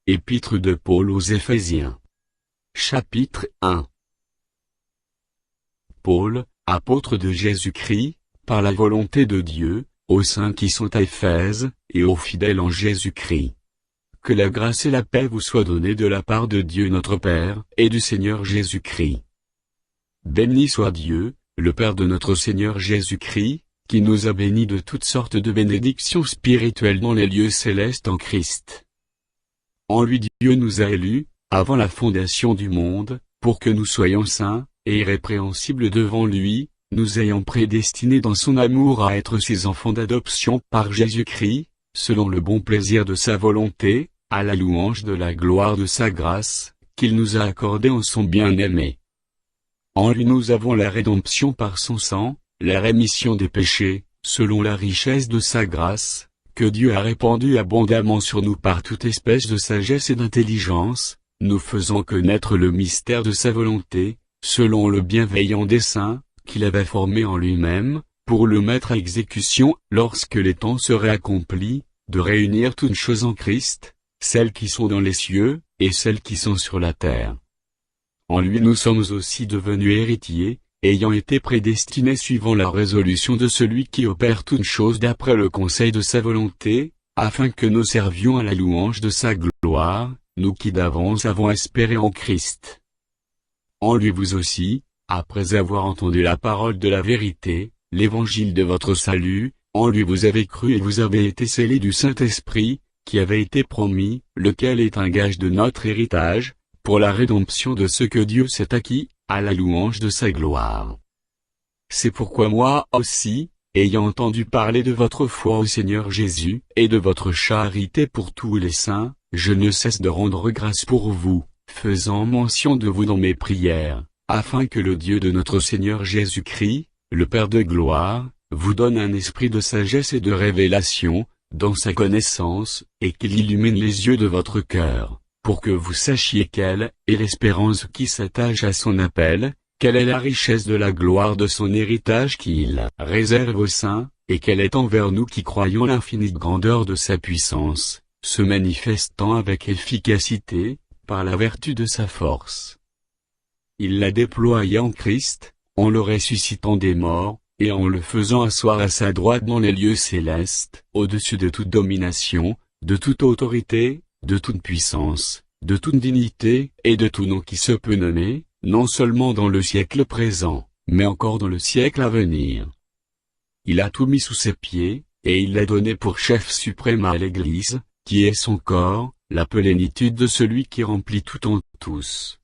Épître de Paul aux Éphésiens. Chapitre 1. Paul, apôtre de Jésus-Christ, par la volonté de Dieu, aux saints qui sont à Éphèse, et aux fidèles en Jésus-Christ. Que la grâce et la paix vous soient données de la part de Dieu notre Père, et du Seigneur Jésus-Christ. Béni soit Dieu, le Père de notre Seigneur Jésus-Christ, qui nous a bénis de toutes sortes de bénédictions spirituelles dans les lieux célestes en Christ. En lui Dieu nous a élus, avant la fondation du monde, pour que nous soyons saints, et irrépréhensibles devant lui, nous ayant prédestinés dans son amour à être ses enfants d'adoption par Jésus-Christ, selon le bon plaisir de sa volonté, à la louange de la gloire de sa grâce, qu'il nous a accordée en son bien-aimé. En lui nous avons la rédemption par son sang, la rémission des péchés, selon la richesse de sa grâce, que Dieu a répandue abondamment sur nous par toute espèce de sagesse et d'intelligence, nous faisant connaître le mystère de sa volonté, selon le bienveillant dessein, qu'il avait formé en lui-même, pour le mettre à exécution, lorsque les temps seraient accomplis, de réunir toutes choses en Christ, celles qui sont dans les cieux, et celles qui sont sur la terre. En lui nous sommes aussi devenus héritiers, ayant été prédestinés suivant la résolution de celui qui opère toutes choses d'après le conseil de sa volonté, afin que nous servions à la louange de sa gloire, nous qui d'avance avons espéré en Christ. En lui vous aussi, après avoir entendu la parole de la vérité, l'évangile de votre salut, en lui vous avez cru et vous avez été scellés du Saint-Esprit, qui avait été promis, lequel est un gage de notre héritage, pour la rédemption de ce que Dieu s'est acquis, à la louange de sa gloire. C'est pourquoi moi aussi, ayant entendu parler de votre foi au Seigneur Jésus, et de votre charité pour tous les saints, je ne cesse de rendre grâce pour vous, faisant mention de vous dans mes prières, afin que le Dieu de notre Seigneur Jésus-Christ, le Père de gloire, vous donne un esprit de sagesse et de révélation, dans sa connaissance, et qu'il illumine les yeux de votre cœur, pour que vous sachiez quelle est l'espérance qui s'attache à son appel, quelle est la richesse de la gloire de son héritage qu'il réserve aux saints, et quelle est envers nous qui croyons l'infinie grandeur de sa puissance, se manifestant avec efficacité, par la vertu de sa force. Il l'a déployé en Christ, en le ressuscitant des morts, et en le faisant asseoir à sa droite dans les lieux célestes, au-dessus de toute domination, de toute autorité, de toute puissance, de toute dignité, et de tout nom qui se peut nommer, non seulement dans le siècle présent, mais encore dans le siècle à venir. Il a tout mis sous ses pieds, et il l'a donné pour chef suprême à l'Église, qui est son corps, la plénitude de celui qui remplit tout en tous.